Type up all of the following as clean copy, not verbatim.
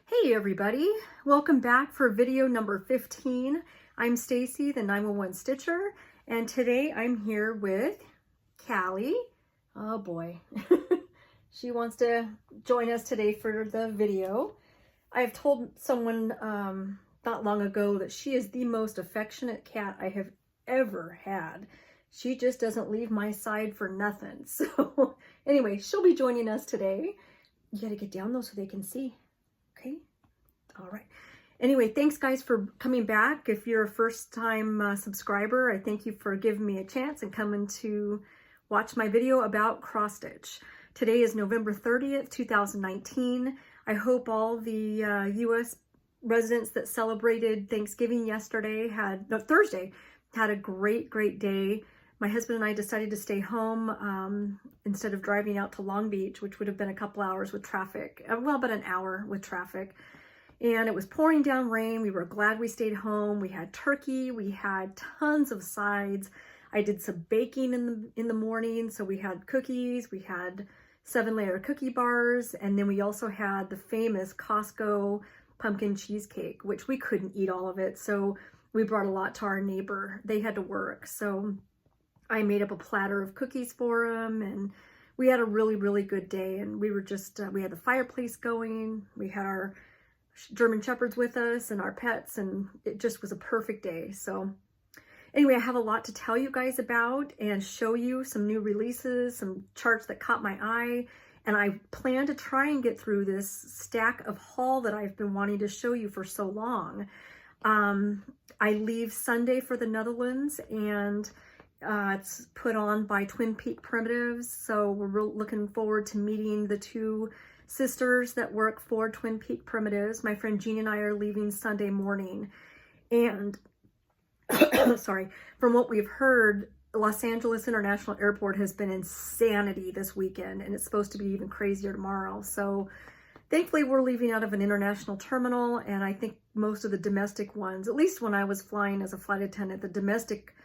Hey everybody, welcome back for video number 15. I'm Stacy, the 911 Stitcher, and today I'm here with Callie. Oh boy, she wants to join us today for the video. I've told someone not long ago that she is the most affectionate cat I have ever had. She just doesn't leave my side for nothing. So anyway, she'll be joining us today. You gotta get down though so they can see. Okay. All right. Anyway, thanks guys for coming back. If you're a first time subscriber, I thank you for giving me a chance and coming to watch my video about cross stitch. Today is November 30th, 2019. I hope all the US residents that celebrated Thanksgiving Thursday, had a great day. My husband and I decided to stay home instead of driving out to Long Beach, which would have been a couple hours with traffic. Well, about an hour with traffic. And it was pouring down rain. We were glad we stayed home. We had turkey. We had tons of sides. I did some baking in the morning. So we had cookies. We had 7-layer cookie bars. And then we also had the famous Costco pumpkin cheesecake, which we couldn't eat all of it. So we brought a lot to our neighbor. They had to work. So I made up a platter of cookies for them, and we had a really good day. And we were just, we had the fireplace going. We had our German Shepherds with us and our pets, and it just was a perfect day. So anyway, I have a lot to tell you guys about and show you some new releases, some charts that caught my eye. And I plan to try and get through this stack of haul that I've been wanting to show you for so long. I leave Sunday for the Netherlands, and it's put on by Twin Peak Primitives. So we're looking forward to meeting the two sisters that work for Twin Peak Primitives. My friend Jean and I are leaving Sunday morning. And sorry, from what we've heard, Los Angeles International Airport has been insanity this weekend, and it's supposed to be even crazier tomorrow. So thankfully we're leaving out of an international terminal, and I think most of the domestic ones, at least when I was flying as a flight attendant, the domestic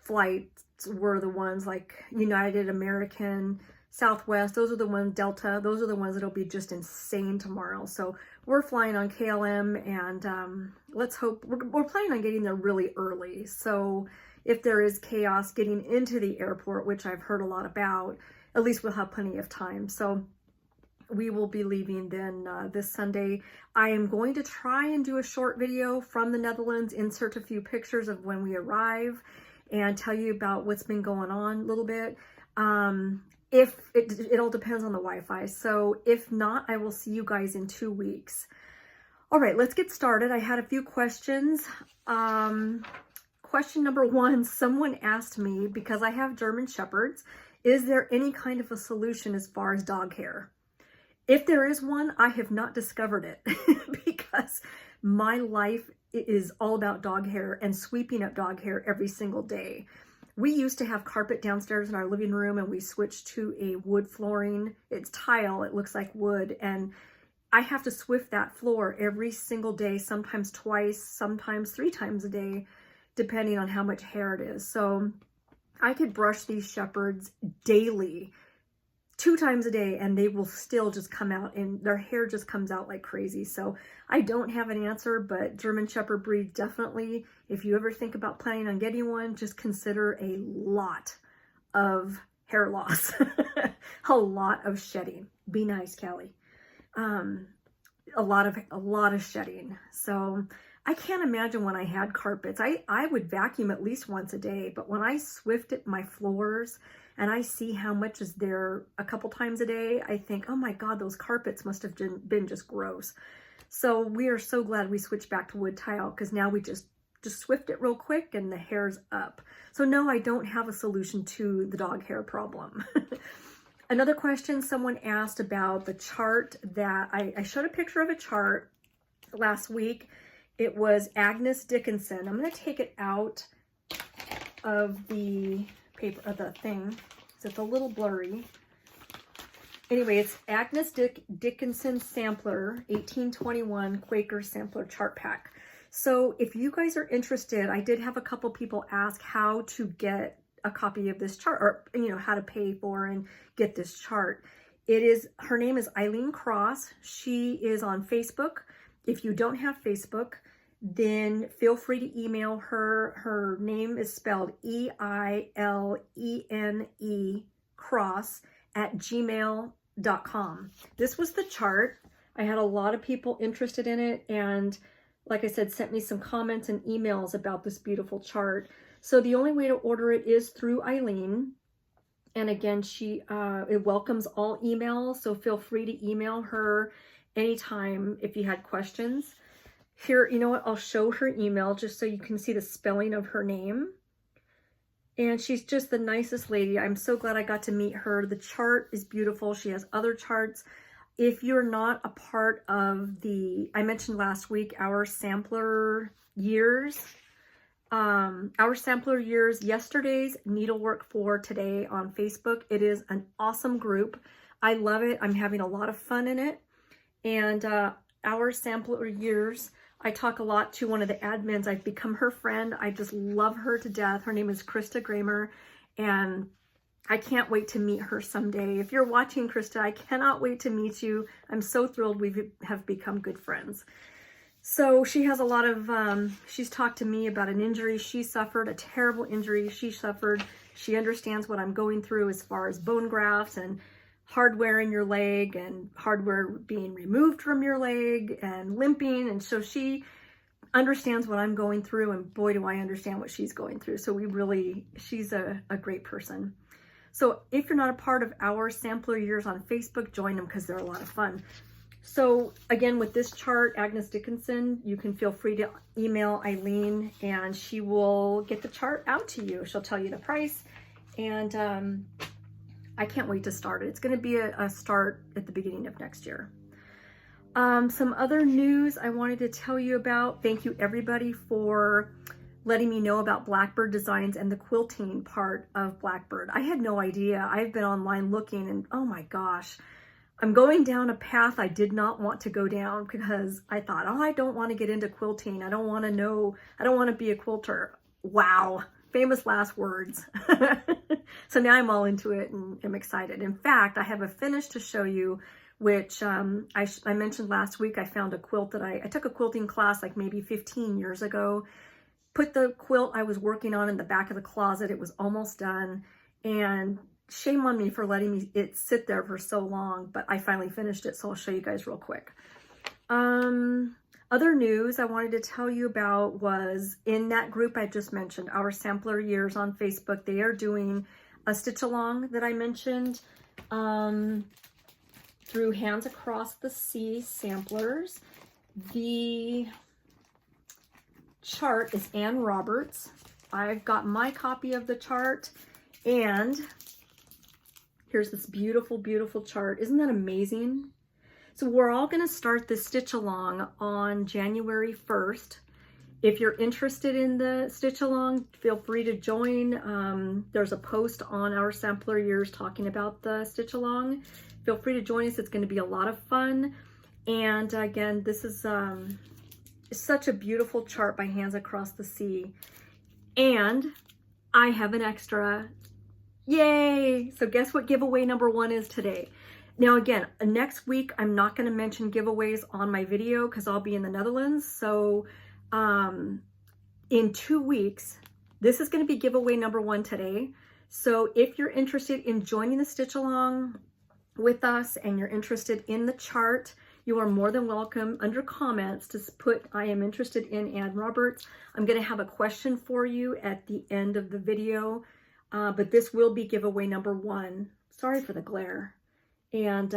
flights were the ones like United, American, Southwest, those are the ones, Delta, those are the ones that'll be just insane tomorrow. So we're flying on KLM, and let's hope, we're planning on getting there really early. So if there is chaos getting into the airport, which I've heard a lot about, at least we'll have plenty of time. So we will be leaving then this Sunday. I am going to try and do a short video from the Netherlands, insert a few pictures of when we arrive, and tell you about what's been going on a little bit. If it all depends on the Wi-Fi. So if not, I will see you guys in 2 weeks. All right, let's get started. I had a few questions. Question number one, someone asked me, because I have German Shepherds, is there any kind of a solution as far as dog hair? If there is one, I have not discovered it because my life is all about dog hair and sweeping up dog hair every single day. We used to have carpet downstairs in our living room, and we switched to a wood flooring. It's tile, it looks like wood, and I have to swift that floor every single day, sometimes twice, sometimes 3 times a day, depending on how much hair it is. So I could brush these Shepherds daily, 2 times a day, and they will still just come out, and their hair just comes out like crazy. So I don't have an answer, but German Shepherd breed, definitely, if you ever think about planning on getting one, just consider a lot of hair loss, a lot of shedding. Be nice, Callie. A lot of shedding. So I can't imagine when I had carpets. I would vacuum at least once a day, but when I swifted my floors and I see how much is there a couple times a day, I think, oh my God, those carpets must have been just gross. So we are so glad we switched back to wood tile, because now we just swift it real quick and the hair's up. So no, I don't have a solution to the dog hair problem. Another question someone asked about the chart that I showed a picture of a chart last week. It was Agnes Dickinson. I'm going to take it out of the paper, of the thing, so it's a little blurry. Anyway, it's Agnes Dickinson Sampler 1821 Quaker Sampler Chart Pack. So if you guys are interested, I did have a couple people ask how to get a copy of this chart, or how to pay for and get this chart. Her name is Eileen Cross. She is on Facebook. If you don't have Facebook, then feel free to email her. Her name is spelled EILENE cross@gmail.com. This was the chart. I had a lot of people interested in it, and like I said, sent me some comments and emails about this beautiful chart. So the only way to order it is through Eileen. And again, it welcomes all emails, so feel free to email her anytime if you had questions. Here, you know what? I'll show her email just so you can see the spelling of her name. And she's just the nicest lady. I'm so glad I got to meet her. The chart is beautiful. She has other charts. If you're not a part of I mentioned last week, our sampler years. Our sampler years, yesterday's needlework for today on Facebook. It is an awesome group. I love it. I'm having a lot of fun in it. And our sampler years, I talk a lot to one of the admins. I've become her friend. I just love her to death. Her name is Krista Gramer, and I can't wait to meet her someday. If you're watching, Krista, I cannot wait to meet you. I'm so thrilled we have become good friends. So she has a lot of, she's talked to me about an injury she suffered, a terrible injury she suffered. She understands what I'm going through as far as bone grafts and hardware in your leg and hardware being removed from your leg and limping. And so she understands what I'm going through, and boy, do I understand what she's going through. So she's a great person. So if you're not a part of our sampler years on Facebook, join them because they're a lot of fun. So again, with this chart, Agnes Dickinson, you can feel free to email Eileen and she will get the chart out to you. She'll tell you the price, and I can't wait to start it. It's going to be a start at the beginning of next year. Some other news I wanted to tell you about. Thank you everybody for letting me know about Blackbird Designs and the quilting part of Blackbird. I had no idea. I've been online looking, and oh my gosh, I'm going down a path I did not want to go down because I thought, oh, I don't want to get into quilting. I don't want to be a quilter. Wow. Famous last words. So now I'm all into it and I'm excited. In fact, I have a finish to show you, which I mentioned last week. I found a quilt that I took a quilting class like maybe 15 years ago. Put the quilt I was working on in the back of the closet. It was almost done, and shame on me for letting it sit there for so long, but I finally finished it, so I'll show you guys real quick. Other news I wanted to tell you about was in that group I just mentioned, our sampler years on Facebook. They are doing a stitch along that I mentioned through Hands Across the Sea samplers. The chart is Ann Roberts. I've got my copy of the chart, and here's this beautiful, beautiful chart. Isn't that amazing? So we're all going to start the stitch along on January 1st. If you're interested in the stitch along, feel free to join. There's a post on our sampler years talking about the stitch along. Feel free to join us. It's going to be a lot of fun. And again, this is such a beautiful chart by Hands Across the Sea. And I have an extra. Yay! So guess what giveaway number 1 is today? Now again, next week I'm not going to mention giveaways on my video because I'll be in the Netherlands. So in 2 weeks, this is going to be giveaway number 1 today. So if you're interested in joining the stitch along with us and you're interested in the chart, you are more than welcome under comments to put I am interested in Ann Roberts. I'm going to have a question for you at the end of the video, but this will be giveaway number 1. Sorry for the glare. And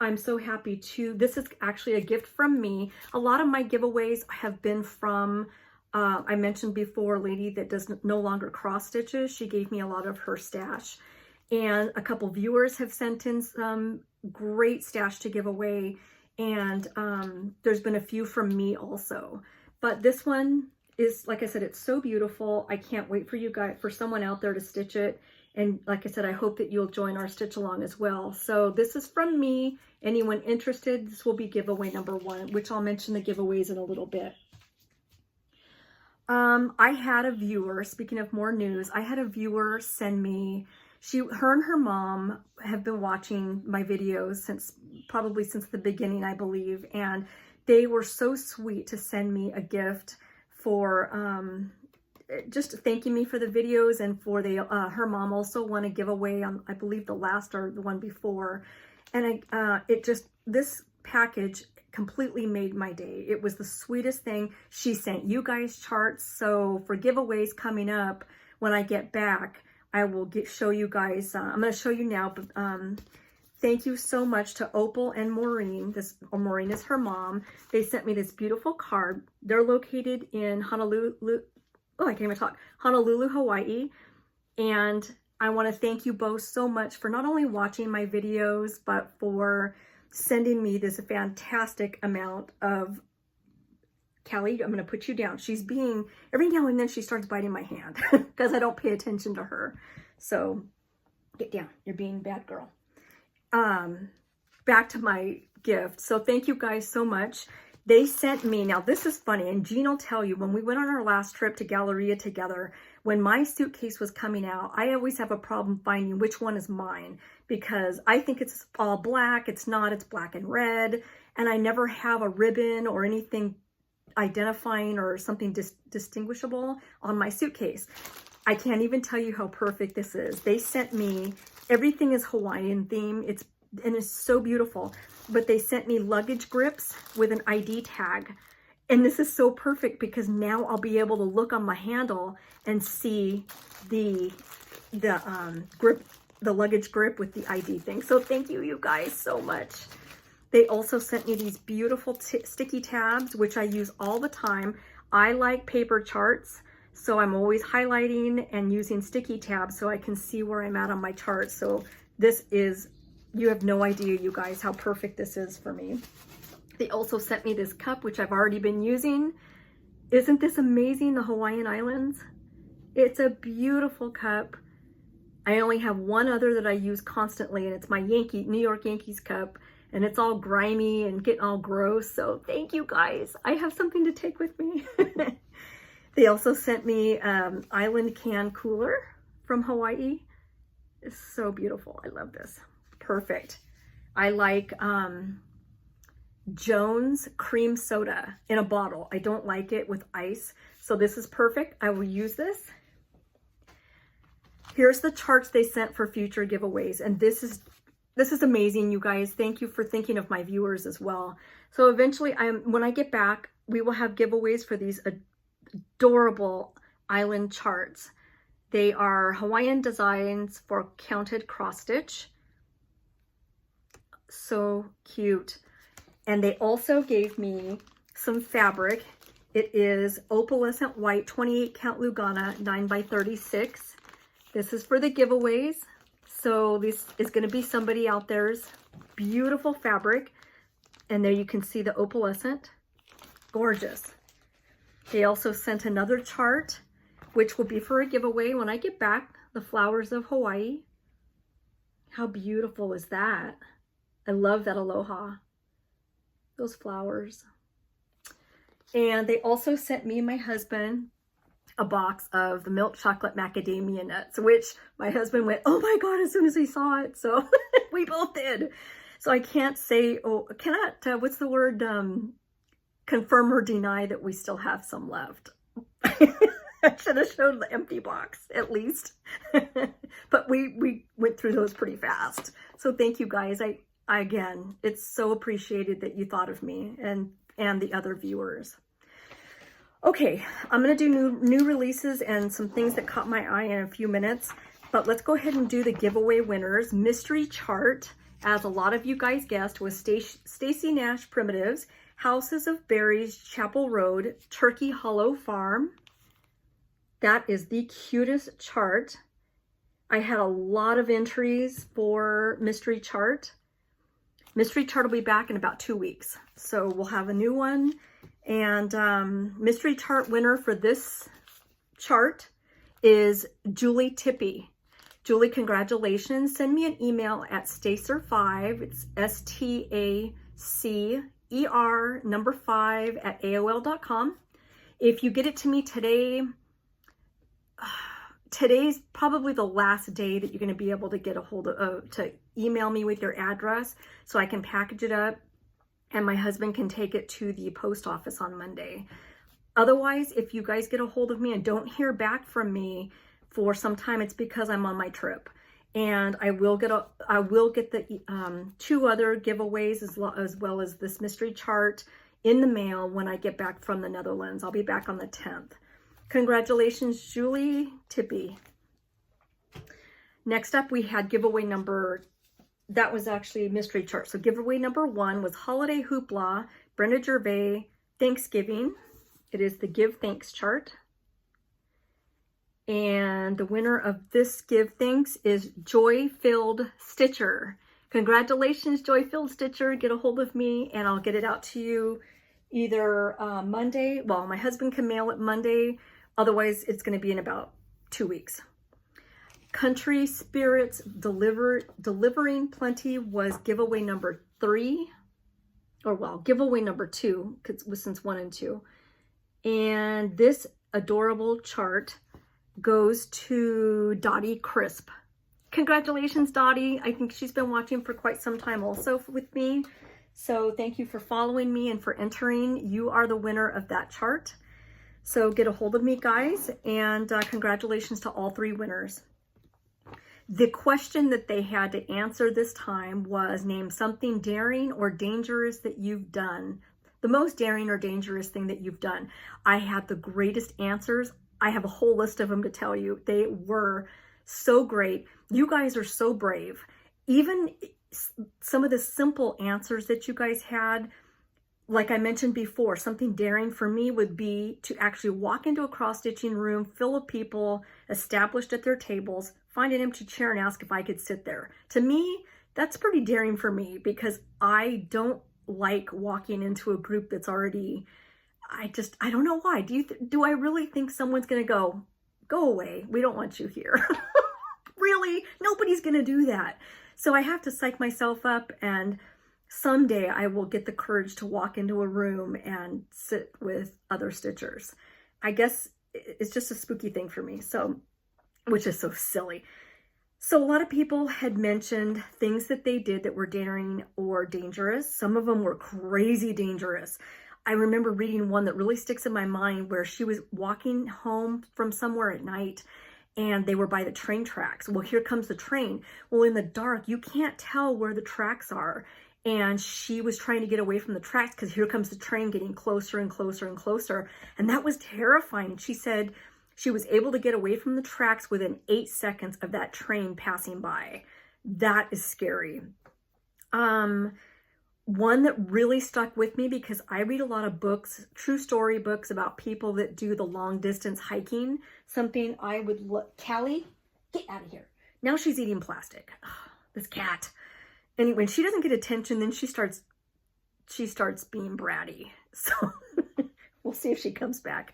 I'm so happy to, this is actually a gift from me. A lot of my giveaways have been from, I mentioned before, a lady that does no longer cross stitches. She gave me a lot of her stash. And a couple viewers have sent in some great stash to give away. And there's been a few from me also. But this one is, like I said, it's so beautiful. I can't wait for you guys, for someone out there to stitch it. And like I said, I hope that you'll join our stitch along as well. So this is from me. Anyone interested, this will be giveaway number 1, which I'll mention the giveaways in a little bit. I had a viewer, speaking of more news, I had a viewer send me Her and her mom have been watching my videos probably since the beginning, I believe. And they were so sweet to send me a gift for, just thanking me for the videos, and for her mom also won a giveaway on, I believe, the last or the one before. And this package completely made my day. It was the sweetest thing. She sent you guys charts. So for giveaways coming up, when I get back, I will show you guys. I'm going to show you now, but thank you so much to Opal and Maureen. Maureen is her mom. They sent me this beautiful card. They're located in Honolulu. Oh, I can't even talk. Honolulu, Hawaii. And I want to thank you both so much for not only watching my videos, but for sending me this fantastic amount of, Callie, I'm going to put you down. Every now and then she starts biting my hand because I don't pay attention to her. So get down. You're being a bad girl. Back to my gift. So thank you guys so much. They sent me, now this is funny, and Jean will tell you, when we went on our last trip to Galleria together, when my suitcase was coming out, I always have a problem finding which one is mine, because I think it's all black. It's not, it's black and red, and I never have a ribbon or anything identifying or something distinguishable on my suitcase. I can't even tell you how perfect this is. They sent me, everything is Hawaiian theme, and it's so beautiful. But they sent me luggage grips with an ID tag. And this is so perfect because now I'll be able to look on my handle and see the luggage grip with the ID thing. So thank you guys so much. They also sent me these beautiful sticky tabs, which I use all the time. I like paper charts, so I'm always highlighting and using sticky tabs so I can see where I'm at on my chart. So this is, you have no idea, you guys, how perfect this is for me. They also sent me this cup, which I've already been using. Isn't this amazing, the Hawaiian Islands? It's a beautiful cup. I only have one other that I use constantly, and it's my New York Yankees cup, and it's all grimy and getting all gross. So thank you guys. I have something to take with me. They also sent me Island Can Cooler from Hawaii. It's so beautiful. I love this. Perfect. I like Jones cream soda in a bottle. I don't like it with ice, so this is perfect. I will use this. Here's the charts they sent for future giveaways, and this is amazing, you guys. Thank you for thinking of my viewers as well. So eventually, when I get back, we will have giveaways for these adorable island charts. They are Hawaiian designs for counted cross stitch. So cute. And they also gave me some fabric. It is opalescent white 28 count Lugana 9x36. This is for the giveaways. So this is going to be somebody out there's beautiful fabric. And there you can see the opalescent. Gorgeous. They also sent another chart, which will be for a giveaway when I get back. The flowers of Hawaii. How beautiful is that? I love that aloha. Those flowers. And they also sent me and my husband a box of the milk chocolate macadamia nuts, which my husband went, oh my God, as soon as he saw it. So we both did. So I can't say, cannot, what's the word, confirm or deny that we still have some left. I should have showed the empty box at least. But we went through those pretty fast. So thank you guys. Again, it's so appreciated that you thought of me and the other viewers. Okay, I'm going to do new releases and some things that caught my eye in a few minutes, but let's go ahead and do the giveaway winners. Mystery chart, as a lot of you guys guessed, was Stacy Nash Primitives, Houses of Berries, Chapel Road, Turkey Hollow Farm. That is the cutest chart. I had a lot of entries for mystery chart. Mystery chart will be back in about 2 weeks. So we'll have a new one. And mystery chart winner for this chart is Julie Tippy. Julie, congratulations. Send me an email at Stacer5. It's STACER number 5 at AOL.com. If you get it to me today, today's probably the last day that you're going to be able to get a hold of, to email me with your address so I can package it up and my husband can take it to the post office on Monday. Otherwise, if you guys get a hold of me and don't hear back from me for some time, it's because I'm on my trip. And I will get the 2 other giveaways as well as this mystery chart in the mail when I get back from the Netherlands. I'll be back on the 10th. Congratulations, Julie Tippy. Next up, we had giveaway number, that was actually mystery chart. So giveaway number 1 was Holiday Hoopla, Brenda Gervais, Thanksgiving. It is the Give Thanks chart. And the winner of this Give Thanks is Joy-Filled Stitcher. Congratulations, Joy-Filled Stitcher. Get a hold of me and I'll get it out to you either Monday. Well, my husband can mail it Monday. Otherwise, it's going to be in about 2 weeks. Country Spirits Delivering Plenty was giveaway number 3. Or well, giveaway number 2, since 1 and 2. And this adorable chart goes to Dottie Crisp. Congratulations, Dottie. I think she's been watching for quite some time also with me. So thank you for following me and for entering. You are the winner of that chart. So get a hold of me, guys, and congratulations to all 3 winners. The question that they had to answer this time was, name something daring or dangerous that you've done. The most daring or dangerous thing that you've done. I had the greatest answers. I have a whole list of them to tell you. They were so great. You guys are so brave. Even some of the simple answers that you guys had, like I mentioned before, something daring for me would be to actually walk into a cross-stitching room full of people established at their tables, find an empty chair and ask if I could sit there. To me, that's pretty daring for me because I don't like walking into a group that's already, I don't know why. Do I really think someone's going to go away? We don't want you here. Really? Nobody's going to do that. So I have to psych myself up, and someday I will get the courage to walk into a room and sit with other stitchers. I guess it's just a spooky thing for me. So, which is so silly. So a lot of people had mentioned things that they did that were daring or dangerous. Some of them were crazy dangerous. I remember reading one that really sticks in my mind where she was walking home from somewhere at night and they were by the train tracks. Well, here comes the train. Well, in the dark, you can't tell where the tracks are. And she was trying to get away from the tracks because here comes the train getting closer and closer and closer. And that was terrifying. She said she was able to get away from the tracks within 8 seconds of that train passing by. That is scary. One that really stuck with me because I read a lot of books, true story books about people that do the long distance hiking. Something I would look, Callie, get out of here. Now she's eating plastic. Oh, this cat. And when she doesn't get attention, then she starts being bratty. So we'll see if she comes back.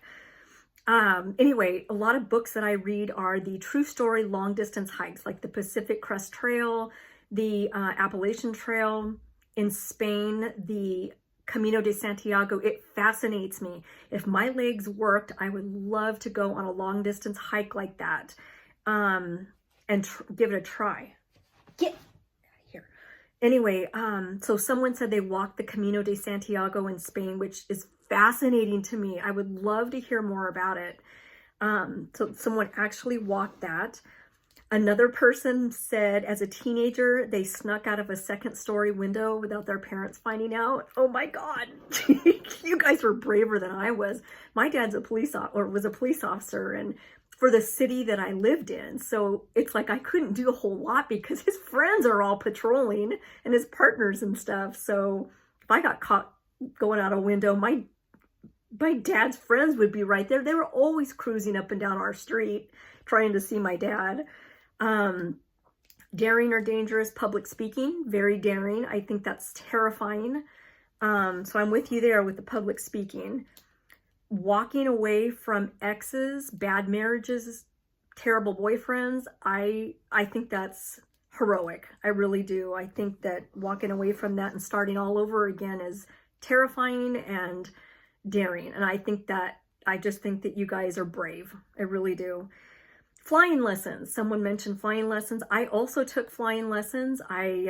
Anyway, a lot of books that I read are the true story long distance hikes, like the Pacific Crest Trail, the Appalachian Trail in Spain, the Camino de Santiago. It fascinates me. If my legs worked, I would love to go on a long distance hike like that and give it a try. Get out of here. Anyway, so someone said they walked the Camino de Santiago in Spain, which is fascinating to me. I would love to hear more about it. So someone actually walked that. Another person said as a teenager, they snuck out of a 2nd story window without their parents finding out. Oh my God, you guys were braver than I was. My dad's was a police officer and for the city that I lived in. So it's like I couldn't do a whole lot because his friends are all patrolling and his partners and stuff. So if I got caught going out a window, my dad's friends would be right there. They were always cruising up and down our street trying to see my dad. Daring or dangerous public speaking, very daring. I think that's terrifying. So I'm with you there with the public speaking. Walking away from exes, bad marriages, terrible boyfriends. I think that's heroic. I really do. I think that walking away from that and starting all over again is terrifying and daring. And I just think that you guys are brave. I really do. Flying lessons. Someone mentioned flying lessons. I also took flying lessons. I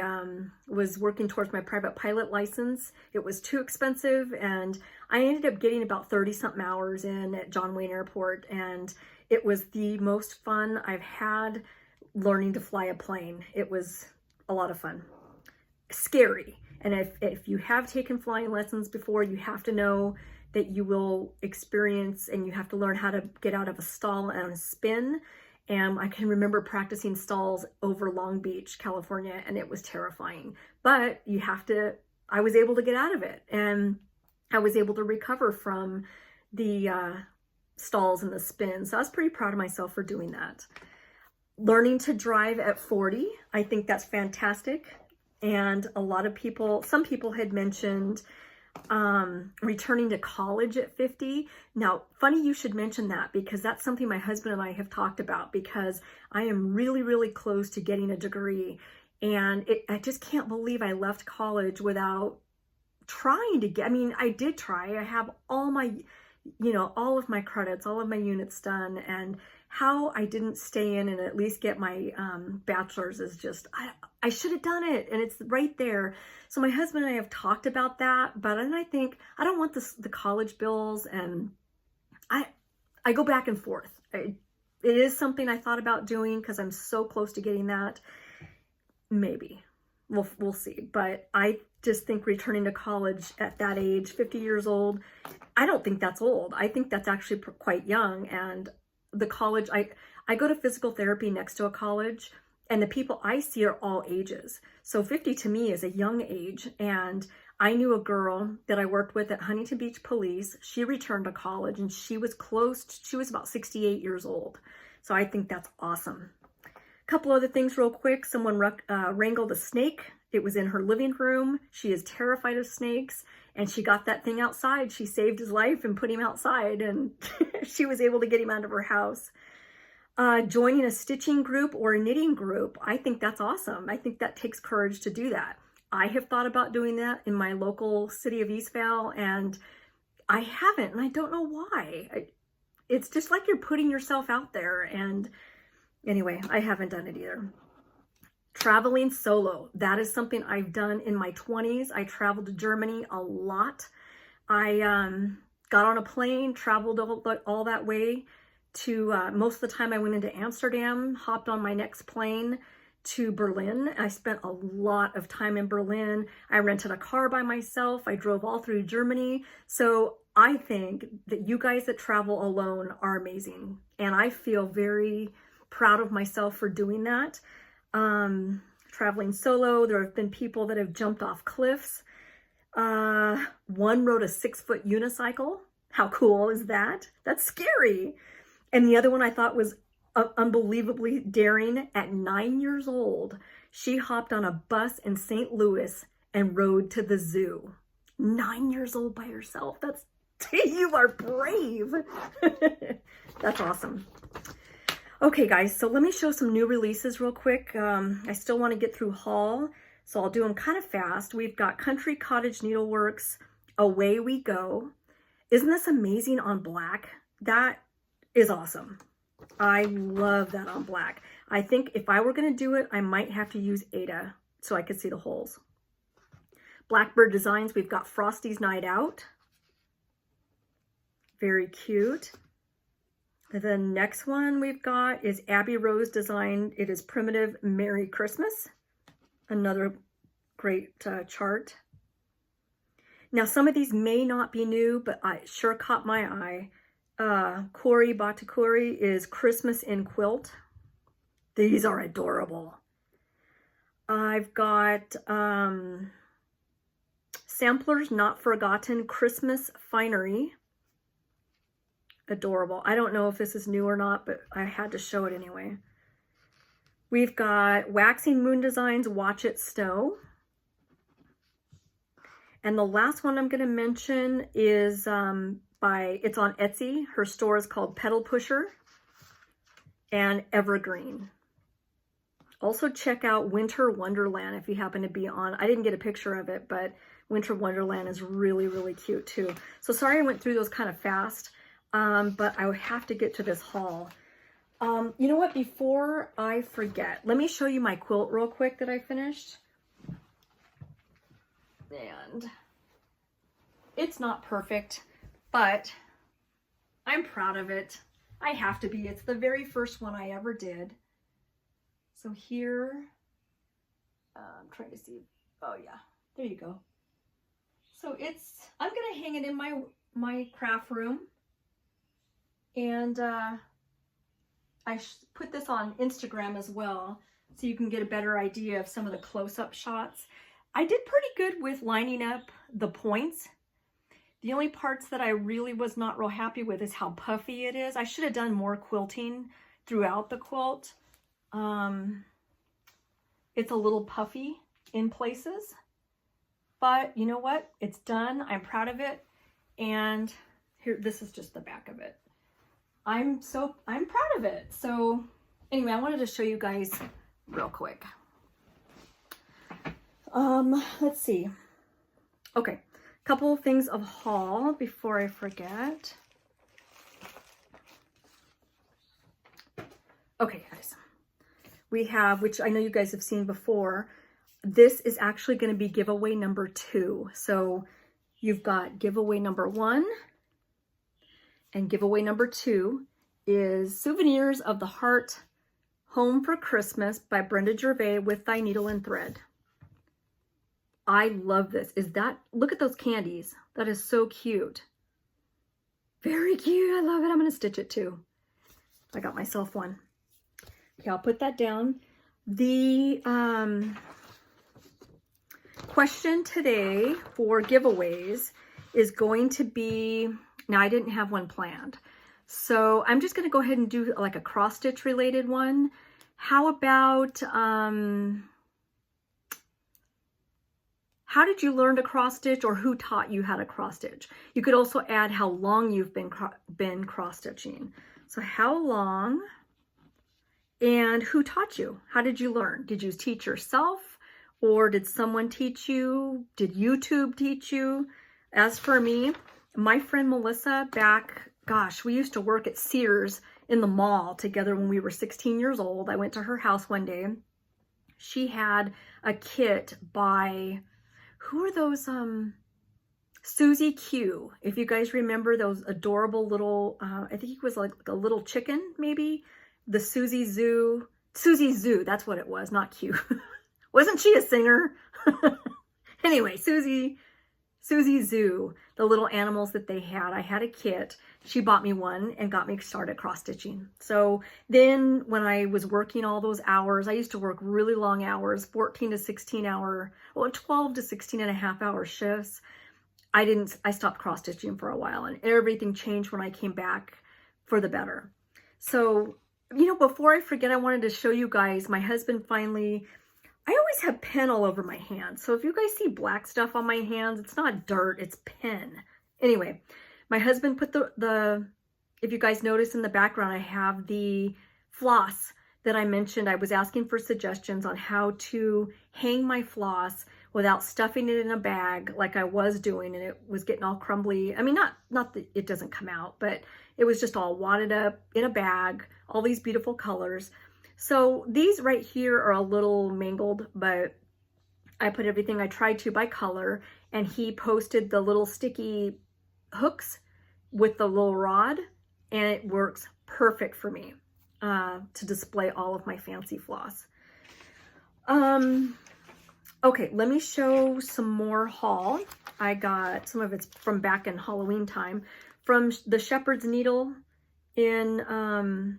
was working towards my private pilot license. It was too expensive, and I ended up getting about 30-something hours in at John Wayne Airport, and it was the most fun I've had learning to fly a plane. It was a lot of fun. Scary. And if you have taken flying lessons before, you have to know that you will experience, and you have to learn how to get out of a stall and a spin. And I can remember practicing stalls over Long Beach, California, and it was terrifying. But you have to, I was able to get out of it, and I was able to recover from the stalls and the spins. So I was pretty proud of myself for doing that. Learning to drive at 40, I think that's fantastic. And a lot of people, some people had mentioned returning to college at 50. Now, funny you should mention that, because that's something my husband and I have talked about, because I am really, really close to getting a degree. And I just can't believe I left college without trying to get, I mean, I did try. I have all my, all of my credits, all of my units done, and how I didn't stay in and at least get my bachelor's is just, I should have done it, and it's right there. So my husband and I have talked about that, but then I think I don't want the college bills, and I go back and forth. It is something I thought about doing because I'm so close to getting that. Maybe. We'll see. But I just think returning to college at that age, 50 years old, I don't think that's old. I think that's actually quite young. And the college, I go to physical therapy next to a college, and the people I see are all ages. So 50 to me is a young age. And I knew a girl that I worked with at Huntington Beach Police. She returned to college, and she was she was about 68 years old. So I think that's awesome. A couple other things real quick. Someone wrangled a snake. It was in her living room. She is terrified of snakes, and she got that thing outside. She saved his life and put him outside, and she was able to get him out of her house. Joining a stitching group or a knitting group, I think that's awesome. I think that takes courage to do that. I have thought about doing that in my local city of Eastvale, and I haven't, and I don't know why. It's just like you're putting yourself out there, and anyway, I haven't done it either. Traveling solo. That is something I've done in my 20s. I traveled to Germany a lot. I got on a plane, traveled all that way to, most of the time I went into Amsterdam, hopped on my next plane to Berlin. I spent a lot of time in Berlin. I rented a car by myself. I drove all through Germany. So I think that you guys that travel alone are amazing. And I feel very proud of myself for doing that. Traveling solo, there have been people that have jumped off cliffs. One rode a 6-foot unicycle. How cool is that? That's scary. And the other one I thought was unbelievably daring. At 9 years old, she hopped on a bus in St. Louis and rode to the zoo. 9 years old by herself. That's, you are brave. That's awesome. Okay guys, so let me show some new releases real quick. I still want to get through haul, so I'll do them kind of fast. We've got Country Cottage Needleworks, Away We Go. Isn't this amazing on black? That is awesome. I love that on black. I think if I were going to do it, I might have to use Ada so I could see the holes. Blackbird Designs, we've got Frosty's Night Out. Very cute. The next one we've got is Abby Rose Design. It is Primitive Merry Christmas. Another great chart. Now, some of these may not be new, but I sure caught my eye. Corey Batakuri is Christmas in Quilt. These are adorable. I've got Samplers Not Forgotten Christmas Finery. Adorable. I don't know if this is new or not, but I had to show it anyway. We've got Waxing Moon Designs, Watch It Snow. And the last one I'm going to mention is it's on Etsy. Her store is called Pedal Pusher and Evergreen. Also check out Winter Wonderland if you happen to be on. I didn't get a picture of it, but Winter Wonderland is really, really cute too. So sorry I went through those kind of fast. But I would have to get to this haul. You know what, before I forget, let me show you my quilt real quick that I finished. And it's not perfect, but I'm proud of it. I have to be. It's the very first one I ever did. So here, I'm trying to see. Oh yeah, there you go. So I'm gonna hang it in my craft room, and I put this on Instagram as well, so you can get a better idea of some of the close-up shots. I did pretty good with lining up the points. The only parts that I really was not real happy with is how puffy it is. I should have done more quilting throughout the quilt. It's a little puffy in places, but you know what? It's done. I'm proud of it. And here, this is just the back of it. I'm proud of it. So anyway, I wanted to show you guys real quick. Let's see. Okay, couple of things of haul before I forget. Okay, guys. We have, which I know you guys have seen before, this is actually going to be giveaway number 2. So you've got giveaway number 1, and giveaway number 2 is Souvenirs of the Heart Home for Christmas by Brenda Gervais with Thy Needle and Thread. I love this. Look at those candies. That is so cute. Very cute. I love it. I'm going to stitch it too. I got myself one. Okay, I'll put that down. The question today for giveaways is going to be, now I didn't have one planned, so I'm just going to go ahead and do like a cross stitch related one. How about, how did you learn to cross stitch, or who taught you how to cross stitch? You could also add how long you've been cross stitching. So how long, and who taught you? How did you learn? Did you teach yourself, or did someone teach you? Did YouTube teach you? As for me, my friend Melissa back, gosh, we used to work at Sears in the mall together when we were 16 years old. I went to her house one day. She had a kit by, who are those, Susie Q. If you guys remember those adorable little, I think it was like a little chicken, maybe. The Susie Zoo, that's what it was, not Q. Wasn't she a singer? Anyway, Susie Zoo, the little animals that they had. I had a kit. She bought me one and got me started cross stitching. So then when I was working all those hours, I used to work really long hours, 14 to 16 hour, well, 12 to 16 and a half hour shifts. I stopped cross stitching for a while, and everything changed when I came back for the better. So, you know, before I forget, I wanted to show you guys, my husband finally, I always have pen all over my hands. So if you guys see black stuff on my hands, it's not dirt, it's pen. Anyway, my husband put if you guys notice in the background, I have the floss that I mentioned. I was asking for suggestions on how to hang my floss without stuffing it in a bag like I was doing, and it was getting all crumbly. I mean, not that it doesn't come out, but it was just all wadded up in a bag, all these beautiful colors. So these right here are a little mangled, but I put everything I tried to by color, and he posted the little sticky hooks with the little rod, and it works perfect for me to display all of my fancy floss. Okay, let me show some more haul. I got some of it's from back in Halloween time from the Shepherd's Needle in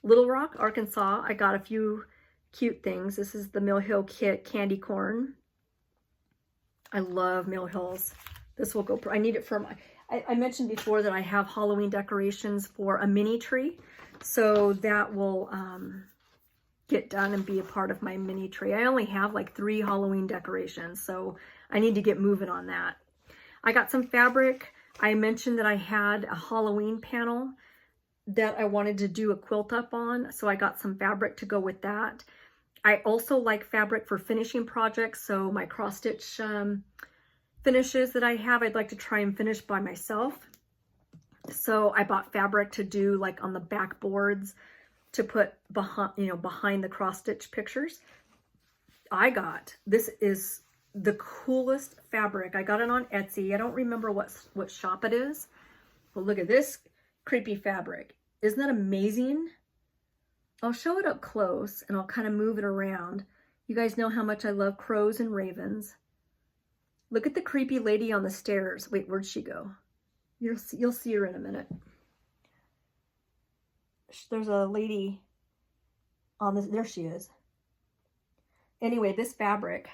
Little Rock, Arkansas. I got a few cute things. This is the Mill Hill Kit Candy Corn. I love Mill Hills. This will go, I need it for my, I mentioned before that I have Halloween decorations for a mini tree. So that will get done and be a part of my mini tree. I only have like 3 Halloween decorations, so I need to get moving on that. I got some fabric. I mentioned that I had a Halloween panel that I wanted to do a quilt up on, so I got some fabric to go with that. I also like fabric for finishing projects, so my cross stitch finishes that I have, I'd like to try and finish by myself. So I bought fabric to do like on the back boards to put behind, behind the cross stitch pictures. This is the coolest fabric. I got it on Etsy. I don't remember what shop it is, but look at this creepy fabric. Isn't that amazing? I'll show it up close and I'll kind of move it around. You guys know how much I love crows and ravens. Look at the creepy lady on the stairs. Wait, where'd she go? You'll see her in a minute. There's a lady on this. There she is. Anyway, this fabric,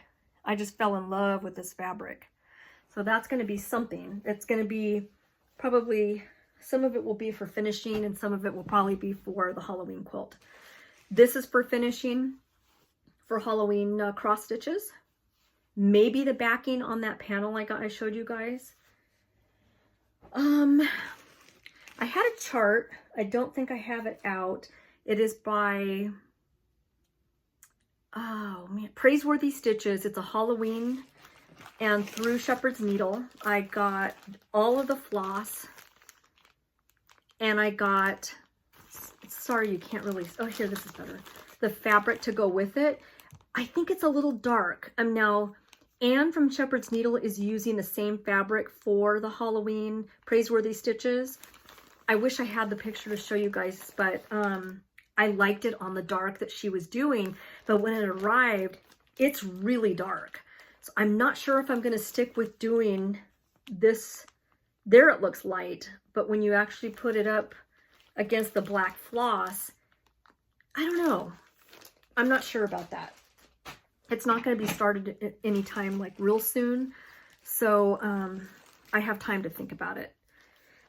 I just fell in love with this fabric. So that's going to be something. It's going to be probably, some of it will be for finishing and some of it will probably be for the Halloween quilt. This is for finishing for Halloween cross stitches. Maybe the backing on that panel I showed you guys. I had a chart. I don't think I have it out. It is by, oh man, Praiseworthy Stitches. It's a Halloween, and through Shepherd's Needle, I got all of the floss, and I got, sorry, you can't really, oh here, this is better. The fabric to go with it. I think it's a little dark. Now, Anne from Shepherd's Needle is using the same fabric for the Halloween Praiseworthy Stitches. I wish I had the picture to show you guys, but I liked it on the dark that she was doing. But when it arrived, it's really dark. So I'm not sure if I'm going to stick with doing this. There it looks light, but when you actually put it up against the black floss, I don't know. I'm not sure about that. It's not going to be started anytime like real soon. So I have time to think about it.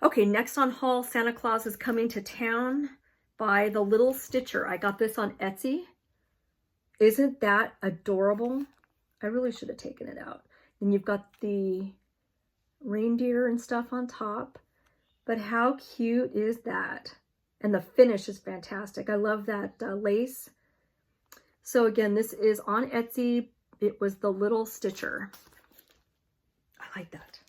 Okay, next on haul, Santa Claus is Coming to Town by The Little Stitcher. I got this on Etsy. Isn't that adorable? I really should have taken it out. And you've got the reindeer and stuff on top. But how cute is that? And the finish is fantastic. I love that lace. So again, this is on Etsy. It was The Little Stitcher. I like that.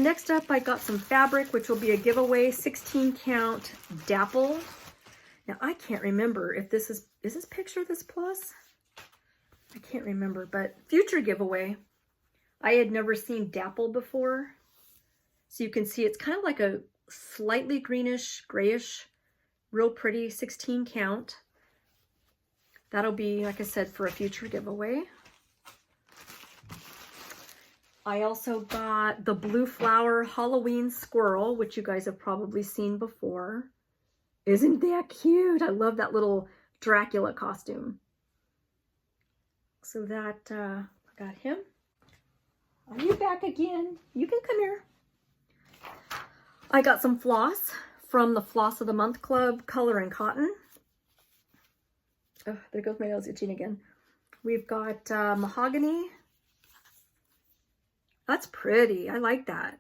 Next up, I got some fabric, which will be a giveaway, 16 count dapple. Now, I can't remember if this is this Picture This Plus? I can't remember, but future giveaway. I had never seen dapple before. So you can see it's kind of like a slightly greenish, grayish, real pretty 16 count. That'll be, like I said, for a future giveaway. I also got the Blue Flower Halloween Squirrel, which you guys have probably seen before. Isn't that cute? I love that little Dracula costume. So that, I got him. Are you back again? You can come here. I got some floss from the Floss of the Month Club, Color and Cotton. Oh, there goes my nose itching again. We've got mahogany. That's pretty. I like that.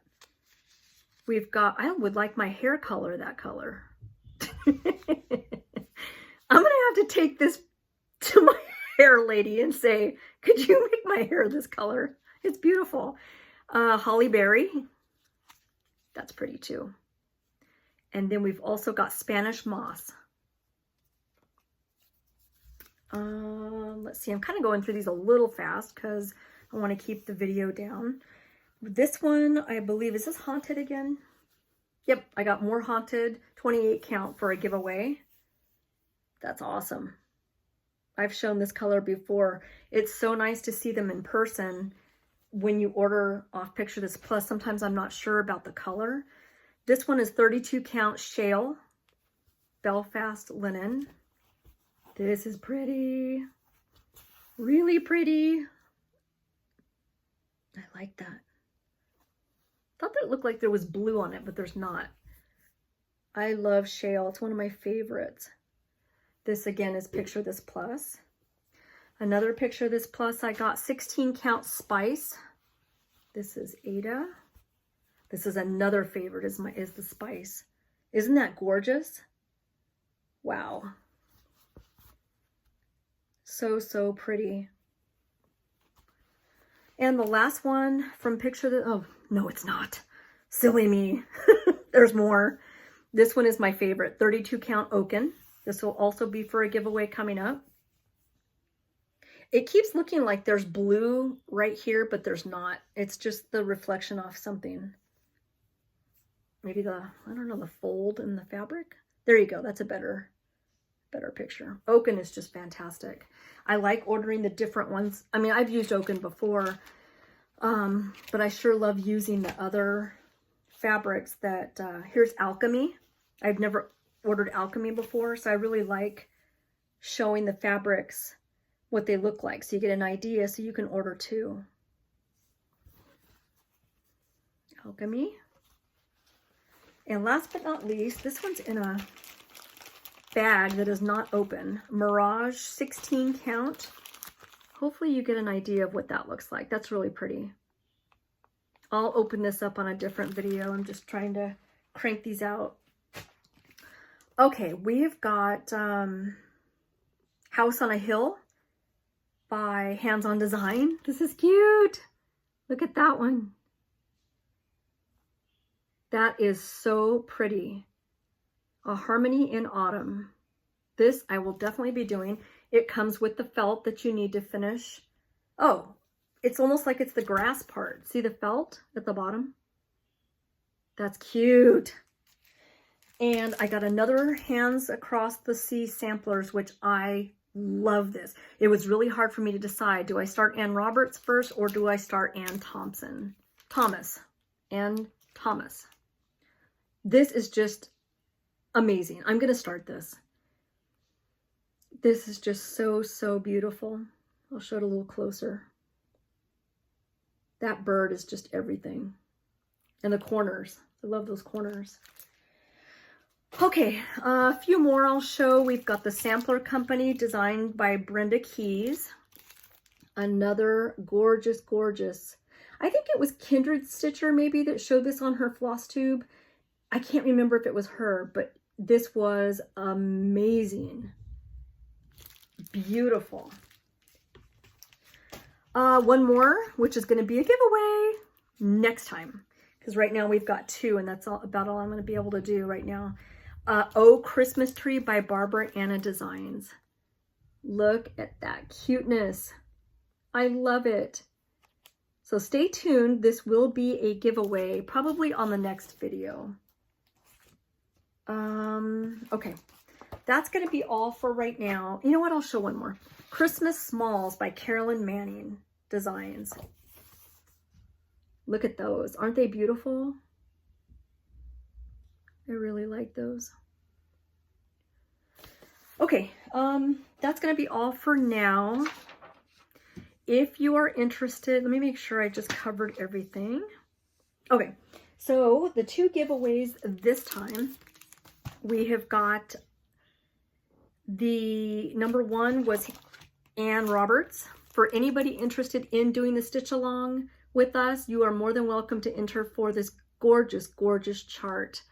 We've got, I would like my hair color that color. I'm going to have to take this to my hair lady and say, could you make my hair this color? It's beautiful. Holly Berry. That's pretty too. And then we've also got Spanish Moss. Let's see, I'm kind of going through these a little fast because I want to keep the video down. This one, I believe, is this Haunted again? Yep, I got more Haunted, 28 count for a giveaway. That's awesome. I've shown this color before. It's so nice to see them in person when you order off Picture This Plus. Sometimes I'm not sure about the color. This one is 32 count Shale, Belfast Linen. This is pretty, really pretty. I like that. Thought that it looked like there was blue on it, but there's not. I love Shale. It's one of my favorites. This again is Picture This Plus. Another Picture This Plus, I got 16 count Spice. This is Ada. This is another favorite, is the Spice. Isn't that gorgeous? Wow. So, so pretty. And the last one from Picture This, oh, no, it's not. Silly me. There's more. This one is my favorite, 32 count oaken. This will also be for a giveaway coming up. It keeps looking like there's blue right here, but there's not. It's just the reflection off something. Maybe I don't know, the fold in the fabric. There you go. That's a better picture. Oaken is just fantastic. I like ordering the different ones. I mean, I've used oaken before, but I sure love using the other fabrics that, here's alchemy. I've never ordered alchemy before, so I really like showing the fabrics what they look like, so you get an idea, so you can order too. Alchemy. And last but not least, this one's in a bag that is not open. Mirage 16 count. Hopefully you get an idea of what that looks like. That's really pretty. I'll open this up on a different video. I'm just trying to crank these out. Okay, we've got House on a Hill by Hands On Design. This is cute. Look at that one. That is so pretty. A Harmony in Autumn. This I will definitely be doing. It comes with the felt that you need to finish. Oh, it's almost like it's the grass part. See the felt at the bottom? That's cute. And I got another Hands Across the Sea samplers, which I love this. It was really hard for me to decide. Do I start Ann Roberts first or do I start Ann Thomas. This is just amazing. I'm going to start this. This is just so, so beautiful. I'll show it a little closer. That bird is just everything. And the corners. I love those corners. Okay, a few more I'll show. We've got the Sampler Company designed by Brenda Keys. Another gorgeous, gorgeous. I think it was Kindred Stitcher maybe that showed this on her floss tube. I can't remember if it was her, but this was amazing. Beautiful. One more, which is going to be a giveaway next time. Because right now we've got two, and that's about all I'm going to be able to do right now. Oh Christmas Tree by Barbara Anna Designs. Look at that cuteness. I love it. So stay tuned. This will be a giveaway, probably on the next video. Okay. That's going to be all for right now. You know what? I'll show one more. Christmas Smalls by Carolyn Manning Designs. Look at those. Aren't they beautiful? I really like those. Okay, that's going to be all for now. If you are interested, let me make sure I just covered everything. Okay, so the two giveaways this time, we have got the number one was Ann Roberts. For anybody interested in doing the stitch along with us, you are more than welcome to enter for this gorgeous, gorgeous chart.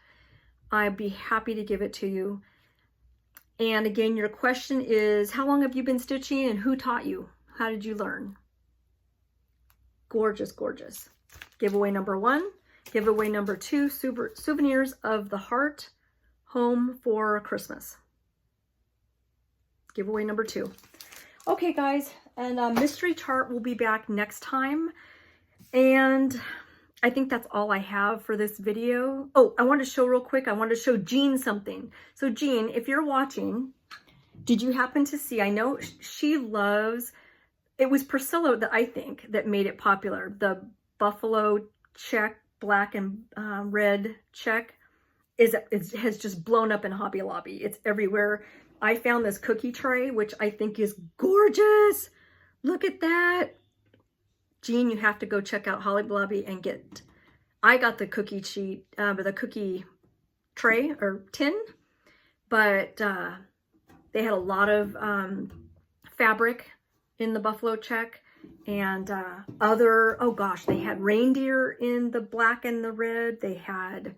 I'd be happy to give it to you. And again, your question is, how long have you been stitching and who taught you? How did you learn? Gorgeous, gorgeous. Giveaway number one. Giveaway number two, Souvenirs of the Heart, Home for Christmas. Giveaway number two. Okay, guys, and mystery chart will be back next time. And I think that's all I have for this video. Oh, I wanted to show real quick. I wanted to show Jean something. So Jean, if you're watching, did you happen to see, I know she loves, it was Priscilla that I think that made it popular. The buffalo check, black and red check has just blown up in Hobby Lobby. It's everywhere. I found this cookie tray, which I think is gorgeous. Look at that. Jean, you have to go check out Hobby Lobby and get, I got the cookie sheet, the cookie tray or tin, but they had a lot of fabric in the buffalo check and oh gosh, they had reindeer in the black and the red. They had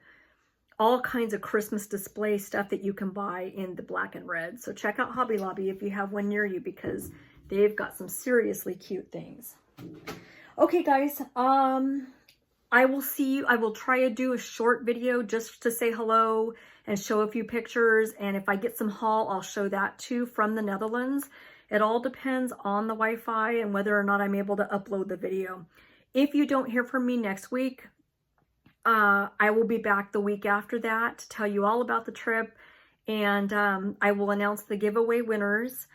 all kinds of Christmas display stuff that you can buy in the black and red. So check out Hobby Lobby if you have one near you, because they've got some seriously cute things. Okay, guys, I will see you. I will try to do a short video just to say hello and show a few pictures. And if I get some haul, I'll show that too from the Netherlands. It all depends on the Wi-Fi and whether or not I'm able to upload the video. If you don't hear from me next week, I will be back the week after that to tell you all about the trip. And I will announce the giveaway winners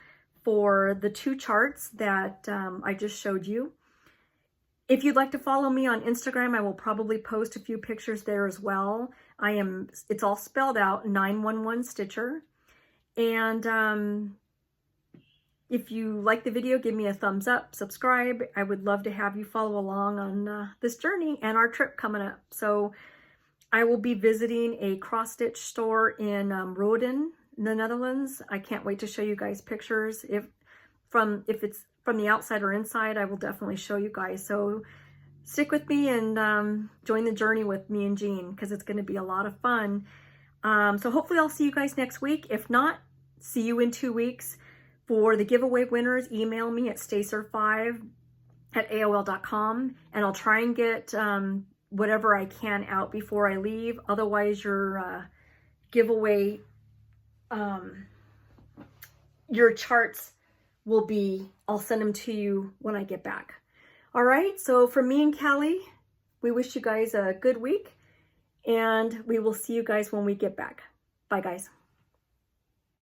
for the 2 charts that I just showed you. If you'd like to follow me on Instagram, I will probably post a few pictures there as well. It's all spelled out, 911 Stitcher. And if you like the video, give me a thumbs up, subscribe. I would love to have you follow along on this journey and our trip coming up. So I will be visiting a cross-stitch store in Roden, the Netherlands. I can't wait to show you guys pictures. If it's from the outside or inside, I will definitely show you guys. So stick with me and join the journey with me and Jean, because it's going to be a lot of fun. So hopefully I'll see you guys next week. If not, see you in 2 weeks. For the giveaway winners, email me at staysurf5@aol.com, and I'll try and get whatever I can out before I leave. Otherwise, your giveaway, your charts will be, I'll send them to you when I get back. All right, so for me and Callie, we wish you guys a good week, and we will see you guys when we get back. Bye, guys.